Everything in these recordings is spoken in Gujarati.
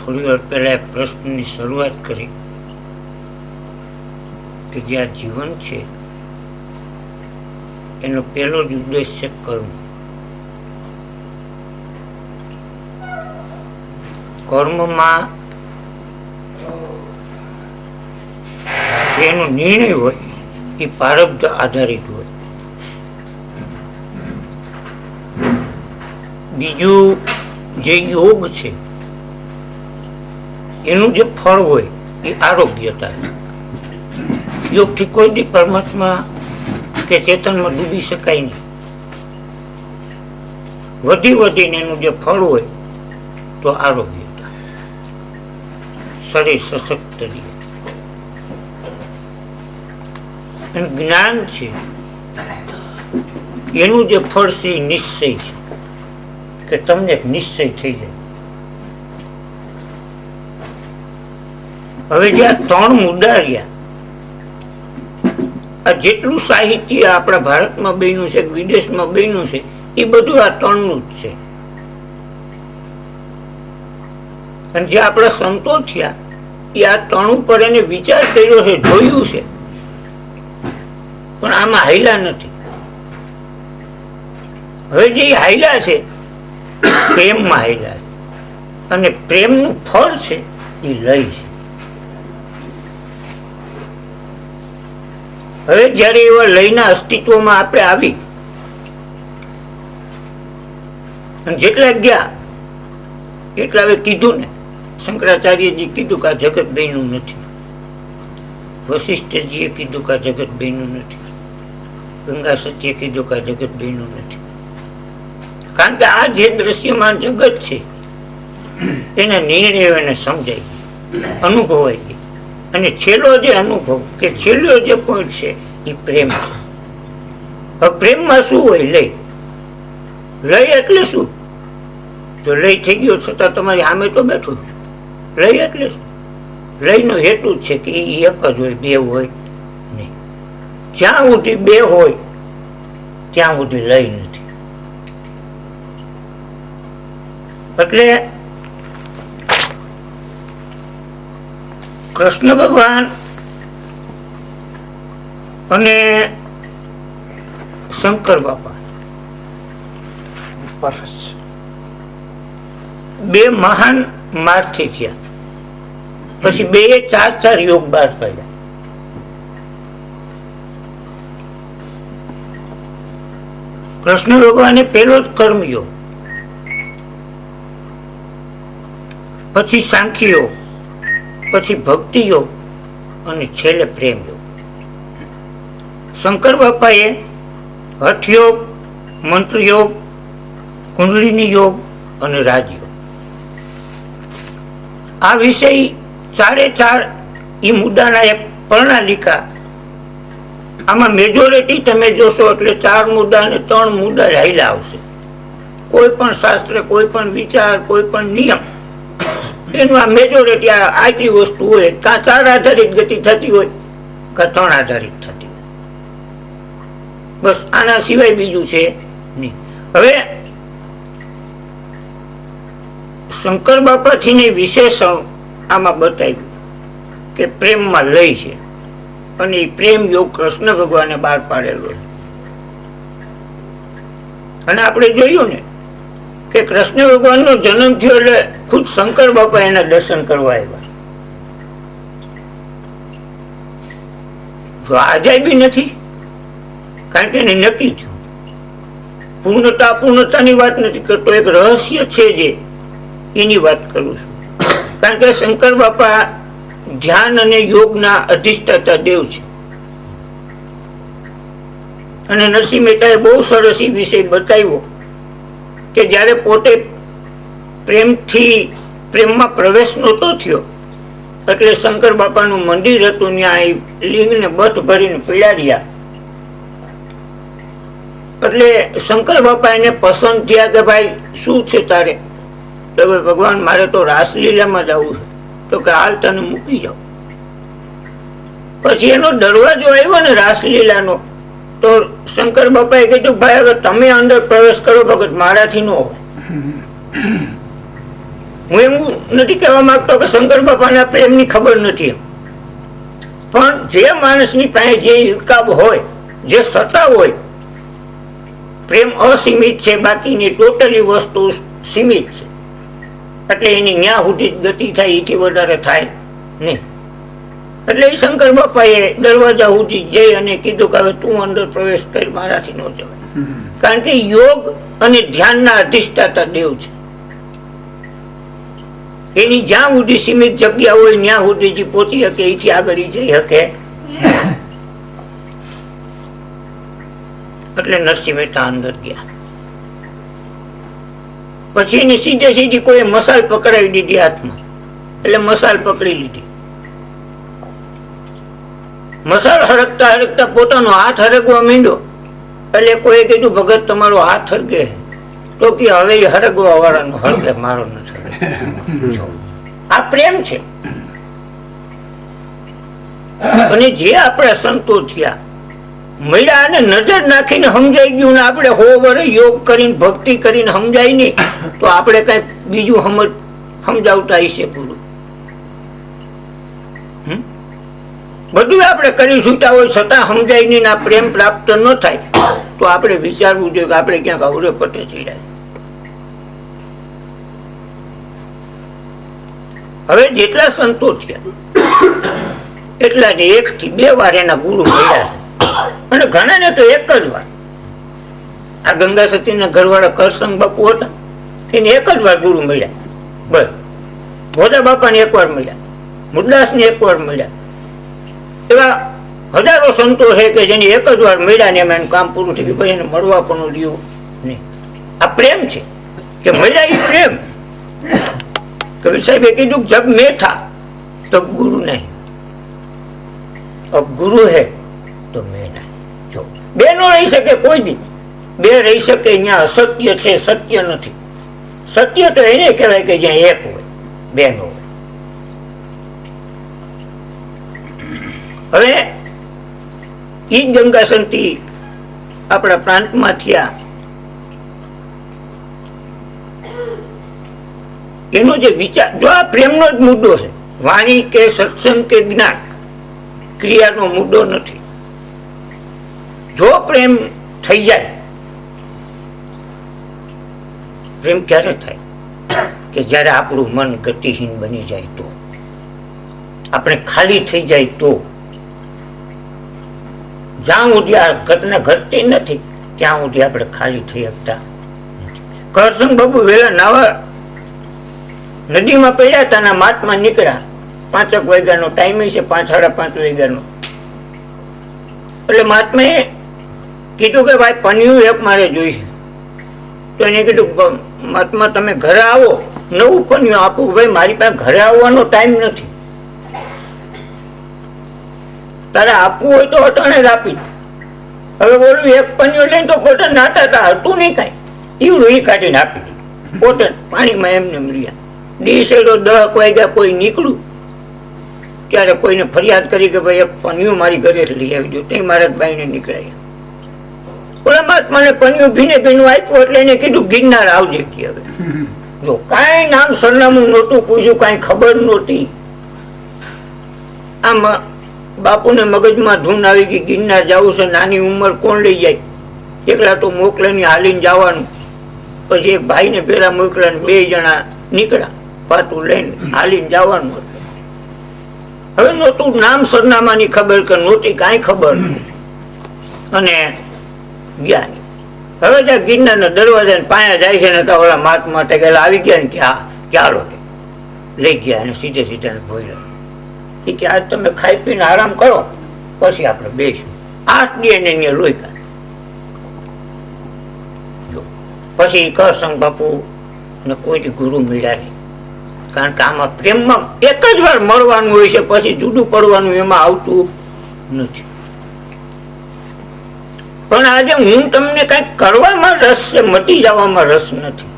થોડી વાર પહેલા એક પ્રશ્નની શરૂઆત કરી કે જે આ જીવન છે એનો પહેલો જ ઉદ્દેશ છે કર્મ. કર્મમાં જેનો નિર્ણય હોય એ પ્રારબ્ધ આધારિત હોય. બીજું જે યોગ છે એનું જે ફળ હોય એ આરોગ્યતા. યોગથી કોઈ દી પરમાત્મા કે ચેતનમાં ડૂબી શકાય નહીં. વધીને એનું જે ફળ હોય તો આરોગ્યતા, શરીર સશક્ત રહે. અને જ્ઞાન છે એનું જે ફળ છે એ નિશ્ચય છે કે તમને એક નિશ્ચય થઈ જાય. હવે જે આ ત્રણ મુદ્દા રહ્યા, આ જેટલું સાહિત્ય આપણા ભારતમાં બન્યું છે, વિદેશમાં બન્યું છે, એ બધું આ ત્રણનું જ છે. અને જે આપણા સંતો થયા એ આ ત્રણ ઉપર એને વિચાર કર્યો છે, જોયું છે, પણ આમાં હાયલા નથી. હવે જે હાયલા છે પ્રેમમાં હાયલા છે, અને પ્રેમનું ફળ છે એ લય છે. હવે જયારે એવા લયના અસ્તિત્વમાં આપણે આવી અને જેટલા ગયા એટલા હવે કીધું ને, શંકરાચાર્યજી કીધું કે આ જગત બન્યું નથી, વશિષ્ઠજીએ કીધું કે આ જગત બન્યું નથી, ગંગા સત્યે કીધું કે આ જગત બન્યું નથી. કારણ કે આ જે દ્રશ્યમાન જગત છે એના નિર્ણયો એને સમજાય, અનુભવાય ગઈ. અને છેલ્લો જે અનુભવ કે છેલ્લો જે પોઈન્ટ છે એ પ્રેમ છે. હવે પ્રેમમાં શું હોય? લય. લય એટલે શું? જો લય થઈ ગયો છતાં તમારી સામે તો બેઠું. લય એટલે શું? લયનો હેતુ છે કે એ એક જ હોય, બે હોય નહીં. જ્યાં સુધી બે હોય ત્યાં સુધી લય નથી. એટલે કૃષ્ણ ભગવાન અને શંકર બાપા બે મહાન માર્થી થયા. પછી બે 4 યોગ બહાર પાડ્યા. કૃષ્ણ ભગવાને પેલો જ કર્મયોગ, પછી સાંખ્ય યોગ, પછી ભક્તિ યોગ અને છેલ્લે પ્રેમ યોગ. શંકર બાપાએ હઠયોગ, મંત્રયોગ, કુંડલિની યોગ અને રાજયોગ, આ વિષય 4 એ મુદ્દાના એક પ્રણાલિકા. આમાં મેજોરિટી તમે જોશો એટલે 4 મુદ્દા અને 3 મુદ્દા હાઈલા આવશે. કોઈ પણ શાસ્ત્ર, કોઈ પણ વિચાર, કોઈ પણ નિયમ એનું આ મેજોરિટી આટલી વસ્તુ હોય. કાં 4 આધારિત ગતિ થતી હોય, કાં 3 આધારિત થતી હોય. બસ આના સિવાય બીજું છે નહીં. હવે શંકર બાપાથી વિશેષણ આમાં બતાવ્યું કે પ્રેમમાં લય છે, અને એ પ્રેમ યોગ કૃષ્ણ ભગવાને બહાર પાડેલો છે. અને આપણે જોયું ને કે કૃષ્ણ ભગવાનનો જન્મ થયો એટલે ખુદ શંકર બાપા એના દર્શન કરવા આવ્યા. જો આજાયબી નથી, કારણ કે એને નક્કી થયું. પૂર્ણતા અપૂર્ણતાની વાત નથી કરતો, એક રહસ્ય છે જે એની વાત કરું છું. કારણ કે શંકર બાપા ધ્યાન અને યોગના અધિષ્ઠાતા દેવ છે. અને નરસિંહ મહેતાએ બહુ સરસ એ વિષય બતાવ્યો કે જ્યારે પોતે પ્રેમમાં પ્રવેશ નહોતો થયો એટલે શંકર બાપાનું મંદિર હતું, ત્યાં લિંગને બથ ભરીને પીડાડ્યા. એટલે શંકર બાપા એને પસંદ થયા કે ભાઈ શું છે તારે? તો ભગવાન મારે તો રાસલીલામાં જવું છે. તો કે હાલ તને મૂકી જાઓ. પછી એનો દરવાજો આવ્યો ને રાસલીલાનો, તો શંકર બાપાએ કીધું ભાઈ હવે તમે અંદર પ્રવેશ કરો ભગત, મારાથી ન હોય. હું એવું નથી કહેવા માંગતો કે શંકર બાપાના પ્રેમની ખબર નથી એમ, પણ જે માણસની પાસે જે ઇલકાબ હોય, જે સત્તા હોય, પ્રેમ અસીમિત છે, બાકીની ટોટલી વસ્તુ સીમિત છે, એટલે એની ન્યા સુધી ગતિ થાય, એથી વધારે થાય નહીં. એટલે શંકર બાપાએ દરવાજા સુધી જઈ અને કીધું કે હવે તું અંદર પ્રવેશ કરી, મારાથી ન જવાય. કારણ કે યોગ અને ધ્યાનના અધિષ્ઠાતા દેવ છે. એની જ્યાં સુધી સીમિત જગ્યા હોય ત્યાં સુધી પહોંચી શકે, એથી આગળ જઈ શકે. એટલે નરસિંહ મહેતા અંદર ગયા. પછી એની સીધે સીધી કોઈ મસાલ પકડાવી દીધી હાથમાં, એટલે મસાલ પકડી લીધી. મસાલ હરકતા હરકતા પોતાનો હાથ હરગવા માંડ્યો, એટલે કોઈ કીધું ભગત તમારો હાથ હરગે, તો કે હવે એ હરગવા વાળાનો હરગે, મારો નથી. આ પ્રેમ છે. અને જે આપણે સંતો થયા, મળ્યા અને નજર નાખીને સમજાઈ ગયું ને આપણે હો વરે યોગ કરીને ભક્તિ કરીને સમજાય નહીં, તો આપણે કઈ બીજું સમજાવતા હશે ગુરુ. બધું આપણે કરી છૂટા હોય છતાં સમજાય નહીં, આ પ્રેમ પ્રાપ્ત ન થાય, તો આપણે વિચારવું જોઈએ કે આપણે ક્યાંક અવરે પટે ચડ્યા. હવે જેટલા સંતો થયા એટલા ને 1 થી 2 વાર એના ગુરુ મળ્યા છે. અને ઘણા ને તો એક જ વાર. આ ગંગા સતીના ઘરવાળા કરસંગ બાપુ હતા, એને એક જ વાર ગુરુ મળ્યા. બસ ભોદા બાપાને 1 વાર મળ્યા, મુરદાસને 1 વાર મળ્યા. એવા હજારો સંતો છે કે જેને 1 જ વાર મળ્યા ને એમાં એનું કામ પૂરું થઈ ગયું. ભાઈ એને મળવા પણ રહ્યું નહીં. આ પ્રેમ છે કે મળ્યા એ પ્રેમ. કબીર સાહેબે કીધું જબ મેં થા તબ ગુરુ નહીં, અબ ગુરુ હે તો મેં નહીં. જો બે નો રહી શકે કોઈ દી, બે રહી શકે ત્યાં અસત્ય છે, સત્ય નથી. સત્ય તો એને કહેવાય કે જ્યાં એક હોય, બે નો હોય. હવે ઈ ગંગા સંતી આપણા પ્રાંતમાં થયા, એનો જે વિચાર, જો આ પ્રેમનો જ મુદ્દો છે, વાણી કે સત્સંગ કે જ્ઞાન ક્રિયાનો મુદ્દો નથી. જો પ્રેમ થઈ જાય, પ્રેમ ક્યારે થાય કે જ્યારે આપણું મન ગતિહીન બની જાય, તો આપણે ખાલી થઈ જાય, તો જ્યાં સુધી આ ઘટના ઘટતી નથી ત્યાં સુધી આપણે ખાલી થઈ શકતા. કરસંગ બાબુ વેલા નાવા નદીમાં પડ્યા હતા, ના માટમાં નીકળ્યા. 5 વાગ્યાનો ટાઈમ છે, 5 સાડા 5 વાગ્યાનો. એટલે મહાત્માએ કીધું કે ભાઈ પન્યું એક મારે જોઈશે. તો એને કીધું મહાત્મા તમે ઘરે આવો, નવું પન્યું આપું. ભાઈ મારી પાસે ઘરે આવવાનો ટાઈમ નથી, તારે આપવું હોય તો અટાણે જ આપી. હવે બોલું એક પન્યું લઈને તો પોતે નાતા હતું નહીં કાંઈ, ઈવડું એ કાઢીને આપી દીધું. પોતે પાણીમાં એમને મળ્યા. દિવસે તો 10 વાગ્યા કોઈ નીકળું ત્યારે કોઈને ફરિયાદ કરી કે ભાઈ એક પન્યું મારી ઘરે લઈ આવજો, તે મારા ભાઈને નીકળ્યા. ઓલા મહાત્માને પન્યું ભીને ભીનું આપ્યું, એટલે એને કીધું ગિરનાર આવજે કે. હવે જો કાંઈ નામ સરનામું નહોતું પૂછ્યું, કાંઈ ખબર નહોતી. આમ બાપુને મગજમાં ધૂન આવી ગઈ, ગિરનાર જવું છે, નાની ઉંમર કોણ લઈ જાય, એકલા તો મોકલેની હાલીને જવાનું. પછી એક ભાઈને પેલા મોકલ્યા, 2 જણા નીકળ્યા, પાટું લઈને હાલીને જવાનું હતું. હવે નહોતું નામ સરનામાની ખબર કે નહોતી કાંઈ ખબર, અને ગયા નહીં. હવે ત્યાં ગિરનારના દરવાજા પાયા જાય છે ને, ઓલા મહાત્મા ટેકેલા આવી ગયા ને, કે હા ચાલો લઈ ગયા અને સીધે સીધા ભોયરા. એ કે આજ તમે ખાઈ પીને આરામ કરો, પછી આપણે બેસું. 8 દી એને લોહી કાઢ. પછી કરસંગ બાપુ ને કોઈ ગુરુ મળ્યા નહીં, કારણ કે આમાં પ્રેમમાં એક જ વાર મળવાનું હોય છે, પછી જુદું પડવાનું એમાં આવતું નથી. પણ આજે હું તમને કઈક કરવામાં રસ છે, મટી જવામાં રસ નથી.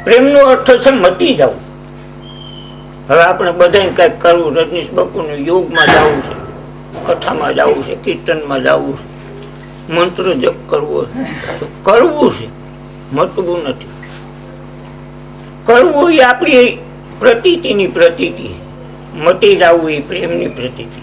પ્રેમનો અર્થ છે મટી જવું. હવે આપણે બધાને કઈક કરવું, રજનીશ બાપુને યોગમાં જવું છે, કથામાં જવું છે, કીર્તનમાં જવું છે, મંત્ર જપ કરવો છે, મટવું નથી. કરવું એ આપણી પ્રતીતિની પ્રતીતિ, મટી જવું એ પ્રેમની પ્રતીતિ.